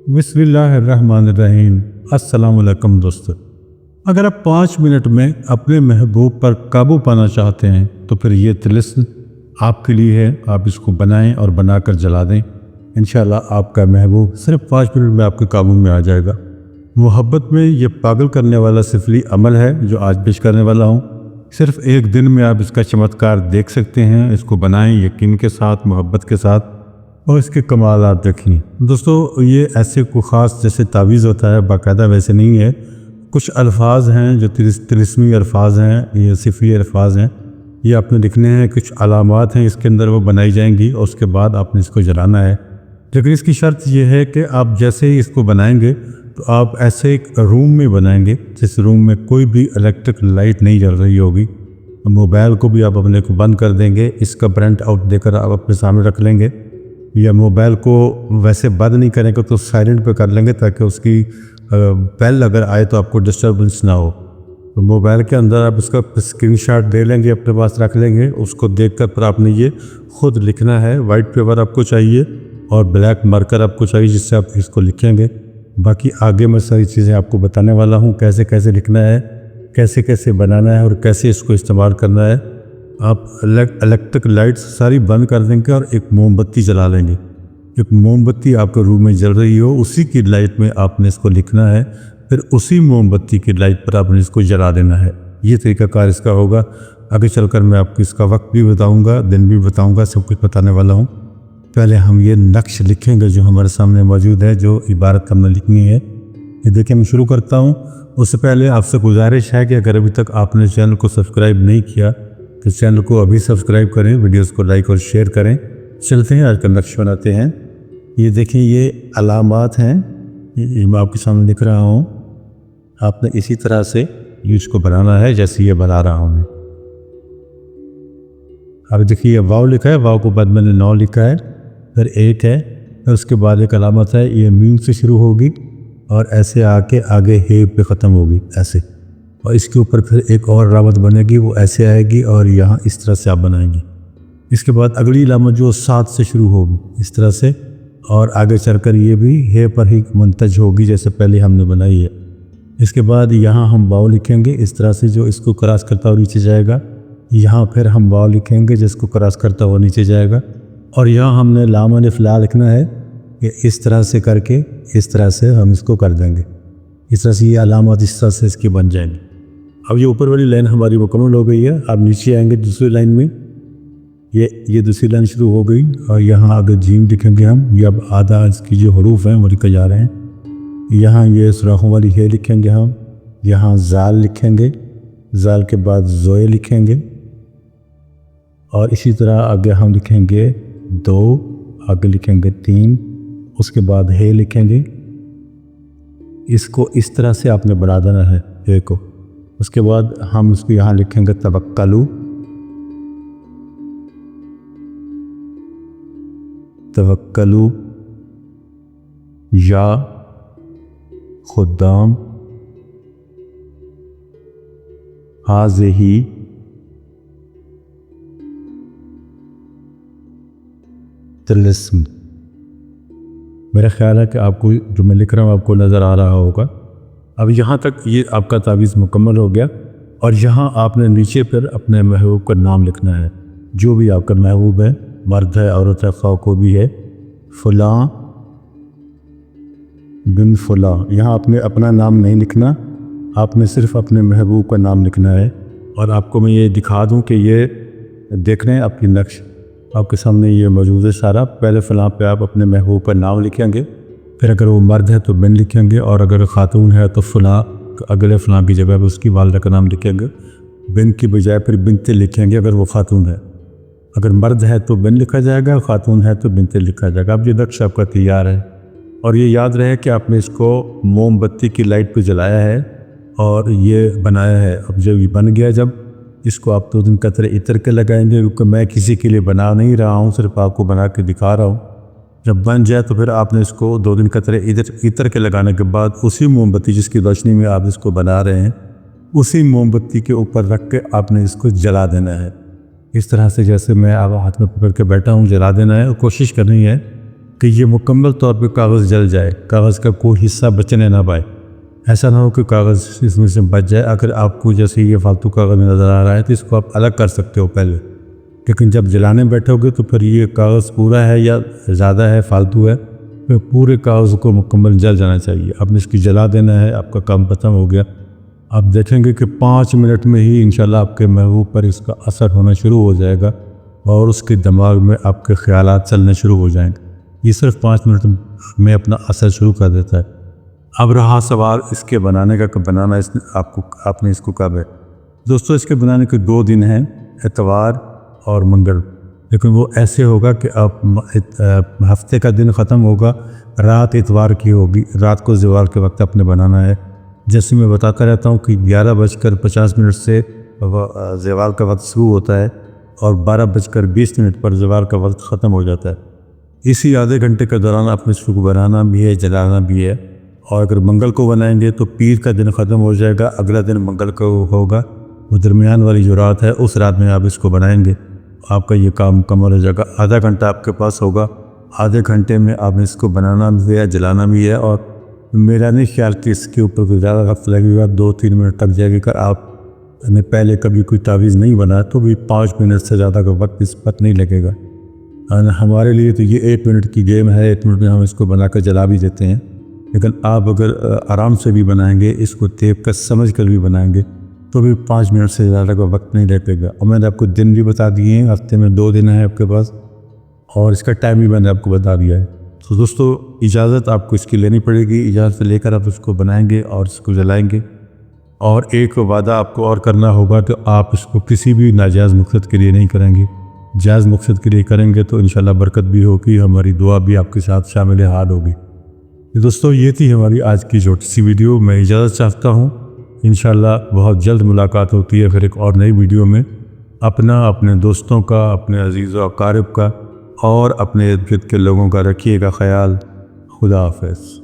बिस्मिल्लाहिर्रहमानिर्रहीम। अस्सलाम वालेकुम दोस्तों। अगर आप 5 मिनट में अपने महबूब पर काबू पाना चाहते हैं तो फिर ये तिलिस्म आपके लिए है। आप इसको बनाएं और बनाकर जला दें। इंशाअल्लाह आपका महबूब सिर्फ 5 मिनट में आपके काबू में आ जाएगा। मोहब्बत में ये पागल करने वाला सिफली अमल है जो आज पेश करने वाला हूँ। सिर्फ एक दिन में आप इसका चमत्कार देख सकते हैं। इसको बनाएं यकीन के साथ, मोहब्बत के साथ, और इसके कमालात देखें। दोस्तों ये ऐसे कोई ख़ास जैसे तावीज़ होता है बाकायदा वैसे नहीं है। कुछ अल्फाज हैं जो तिलिस्मी अल्फाज हैं, ये सिफली अल्फाज हैं, ये आपने लिखने हैं। कुछ अलामात हैं इसके अंदर, वो बनाई जाएंगी और उसके बाद आपने इसको जलाना है। लेकिन इसकी शर्त यह है कि आप जैसे ही इसको बनाएंगे तो आप ऐसे एक रूम में बनाएंगे जिस रूम में कोई भी इलेक्ट्रिक लाइट नहीं जल रही होगी। मोबाइल को भी आप अपने को बंद कर देंगे। इसका प्रिंट आउट देकर आप अपने सामने रख लेंगे, या मोबाइल को वैसे बंद नहीं करेंगे तो साइलेंट पे कर लेंगे ताकि उसकी बेल अगर आए तो आपको डिस्टर्बेंस ना हो। तो मोबाइल के अंदर आप उसका स्क्रीनशॉट दे लेंगे, अपने पास रख लेंगे। उसको देखकर फिर आपने ये खुद लिखना है। वाइट पेपर आपको चाहिए और ब्लैक मार्कर आपको चाहिए जिससे आप इसको लिखेंगे। बाकी आगे मैं सारी चीज़ें आपको बताने वाला हूँ, कैसे कैसे लिखना है, कैसे कैसे बनाना है और कैसे इसको इस्तेमाल करना है। आप इलेक्ट्रिक लाइट्स सारी बंद कर देंगे और एक मोमबत्ती जला लेंगे। एक मोमबत्ती आपके रूम में जल रही हो, उसी की लाइट में आपने इसको लिखना है। फिर उसी मोमबत्ती की लाइट पर आपने इसको जला देना है। ये तरीक़ाकार इसका होगा। आगे चलकर मैं आपको इसका वक्त भी बताऊंगा, दिन भी बताऊंगा, सब कुछ बताने वाला हूँ। पहले हम ये नक्श लिखेंगे जो हमारे सामने मौजूद है, जो इबारत हमने लिखनी है। ये देखिए मैं शुरू करता हूँ। उससे पहले आपसे गुजारिश है कि अगर अभी तक आपने चैनल को सब्सक्राइब नहीं किया तो चैनल को अभी सब्सक्राइब करें, वीडियोस को लाइक और शेयर करें। चलते हैं आज का नक्श बनाते हैं। ये देखिए ये अलामात हैं, ये मैं आपके सामने लिख रहा हूँ। आपने इसी तरह से यूज को बनाना है जैसे ये बना रहा हूँ मैं। अब देखिए ये वाव लिखा है, वाव के बाद मैंने 9 लिखा है, फिर 1 है, फिर उसके बाद एक अलामत है, ये मीम से शुरू होगी और ऐसे आके आगे हे पे ख़त्म होगी ऐसे, और इसके ऊपर फिर एक और रावत बनेगी, वो ऐसे आएगी और यहाँ इस तरह से आप बनाएंगे। इसके बाद अगली अलामत जो 7 से शुरू होगी इस तरह से, और आगे चलकर ये भी हे पर ही मुंतज होगी जैसे पहले हमने बनाई है। इसके बाद यहाँ हम वाव लिखेंगे इस तरह से, जो इसको क्रॉस करता हुआ नीचे जाएगा। यहाँ फिर हम वाव लिखेंगे जिसको क्रॉस करता हुआ नीचे जाएगा, और यहाँ हमने लाम अलिफ ला लिखना है कि इस तरह से करके इस तरह से हम इसको कर देंगे। इस तरह से ये अलामत इस तरह से इसकी बन जाएंगी। अब ये ऊपर वाली लाइन हमारी मुकम्मल हो गई है। अब नीचे आएंगे दूसरी लाइन में, ये दूसरी लाइन शुरू हो गई और यहाँ आगे जीम लिखेंगे हम। ये अब आधा इसकी जो हरूफ हैं वो लिखे जा रहे हैं। यहाँ ये सुराखों वाली हे लिखेंगे हम, यहाँ जाल लिखेंगे, जाल के बाद जोए लिखेंगे, और इसी तरह आगे हम लिखेंगे 2, आगे लिखेंगे 3, उसके बाद हे लिखेंगे। इसको इस तरह से आपने बढ़ा देना है हे को। उसके बाद हम इसको यहाँ लिखेंगे तवक्कलू, तवक्कलू या खुद्दाम हाज़िही तिलिस्म। मेरा ख्याल है कि आपको जो मैं लिख रहा हूँ आपको नज़र आ रहा होगा। अब यहाँ तक ये आपका तावीज़ मुकम्मल हो गया, और यहाँ आपने नीचे पर अपने महबूब का नाम लिखना है। जो भी आपका महबूब है, मर्द है, औरत है, ख्वाह को भी है, फ़लाँ बिन फ़लाँ। यहाँ आपने अपना नाम नहीं लिखना, आपने सिर्फ़ अपने महबूब का नाम लिखना है। और आपको मैं ये दिखा दूँ कि ये देख रहे हैं आपकी नक्श आपके सामने ये मौजूद है सारा। पहले फ़लाँ पे आप अपने महबूब का नाम लिखेंगे, फिर अगर वो मर्द है तो बिन लिखेंगे, और अगर ख़ातून है तो फ़लाँ अगले फ़लाँ की जगह पर उसकी वालिदा का नाम लिखेंगे। बिन की बजाय फिर बिनते लिखेंगे अगर वो ख़ातून है। अगर मर्द है तो बिन लिखा जाएगा, ख़ातून है तो बिनते लिखा जाएगा। अब ये नक्श आपका तैयार है। और ये याद रहे कि आपने इसको मोमबत्ती की लाइट पर जलाया है और ये बनाया है। अब जब ये बन गया, जब इसको आप 2 दिन कतरे इतर के लगाएंगे, क्योंकि मैं किसी के लिए बना नहीं रहा हूँ, सिर्फ आपको बना के दिखा रहा हूँ। जब बन जाए तो फिर आपने इसको 2 दिन कतरे इतर के लगाने के बाद उसी मोमबत्ती जिसकी रोशनी में आप इसको बना रहे हैं, उसी मोमबत्ती के ऊपर रख के आपने इसको जला देना है। इस तरह से जैसे मैं आप हाथ में पकड़ के बैठा हूँ, जला देना है। और कोशिश करनी है کہ یہ مکمل طور پہ کاغذ جل جائے، کاغذ کا کوئی حصہ بچنے نہ پائے۔ ایسا نہ ہو کہ کاغذ اس میں سے بچ جائے۔ اگر آپ کو جیسے یہ فالتو کاغذ نظر آ رہا ہے تو اس کو آپ الگ کر سکتے ہو پہلے، لیکن جب جلانے بیٹھو گے تو پھر یہ کاغذ پورا ہے یا زیادہ ہے، فالتو ہے، پھر پورے کاغذ کو مکمل جل جانا چاہیے۔ آپ نے اس کی جلا دینا ہے، آپ کا کام ختم ہو گیا۔ آپ دیکھیں گے کہ 5 منٹ میں ہی انشاءاللہ آپ کے محبوب پر اس کا اثر ہونا شروع ہو جائے گا اور اس کے دماغ میں آپ کے خیالات چلنے شروع ہو جائیں گے۔ یہ صرف 5 منٹ میں اپنا اثر شروع کر دیتا ہے۔ اب رہا سوال اس کے بنانے کا کہ بنانا آپ نے اس کو کب ہے؟ دوستو اس کے بنانے کے 2 دن ہیں، اتوار اور منگل، لیکن وہ ایسے ہوگا کہ آپ ہفتے کا دن ختم ہوگا، رات اتوار کی ہوگی، رات کو زوال کے وقت آپ نے بنانا ہے۔ جیسے میں بتاتا رہتا ہوں کہ 11:50 سے زوال کا وقت شروع ہوتا ہے اور 12:20 پر زوال کا وقت ختم ہو جاتا ہے۔ اسی آدھے گھنٹے کے دوران آپ نے اس کو بنانا بھی ہے، جلانا بھی ہے۔ اور اگر منگل کو بنائیں گے تو پیر کا دن ختم ہو جائے گا، اگلا دن منگل کو ہوگا، وہ درمیان والی جو رات ہے اس رات میں آپ اس کو بنائیں گے، آپ کا یہ کام مکمل ہو جائے گا۔ آدھا گھنٹہ آپ کے پاس ہوگا، آدھے گھنٹے میں آپ نے اس کو بنانا بھی ہے، جلانا بھی ہے۔ اور میرا نہیں خیال کہ اس کے اوپر کوئی زیادہ وقت لگے گا، 2-3 منٹ تک جائے گا۔ آپ نے پہلے کبھی کوئی تعویذ نہیں بنایا تو بھی 5 منٹ سے زیادہ کا وقت اس پر نہیں لگے گا۔ ہمارے لیے تو یہ 1 منٹ کی گیم ہے، 1 منٹ میں ہم اس کو بنا کر جلا بھی دیتے ہیں، لیکن آپ اگر آرام سے بھی بنائیں گے، اس کو دیکھ کر سمجھ کر بھی بنائیں گے تو بھی 5 منٹ سے زیادہ کا وقت نہیں لگے گا۔ اور میں نے آپ کو دن بھی بتا دیے ہیں، ہفتے میں 2 دن ہیں آپ کے پاس، اور اس کا ٹائم بھی میں نے آپ کو بتا دیا ہے۔ تو دوستو اجازت آپ کو اس کی لینی پڑے گی، اجازت لے کر آپ اس کو بنائیں گے اور اس کو جلائیں گے۔ اور ایک وعدہ آپ کو اور کرنا ہوگا کہ آپ اس کو کسی بھی ناجائز مقصد کے لیے نہیں کریں گے، جائز مقصد کے لیے کریں گے تو انشاءاللہ برکت بھی ہوگی، ہماری دعا بھی آپ کے ساتھ شامل حال ہوگی۔ دوستو یہ تھی ہماری آج کی چھوٹی سی ویڈیو، میں اجازت چاہتا ہوں، انشاءاللہ بہت جلد ملاقات ہوتی ہے پھر ایک اور نئی ویڈیو میں۔ اپنے دوستوں کا، اپنے عزیز و اقارب کا اور اپنے ارد گرد کے لوگوں کا رکھیے گا خیال۔ خدا حافظ۔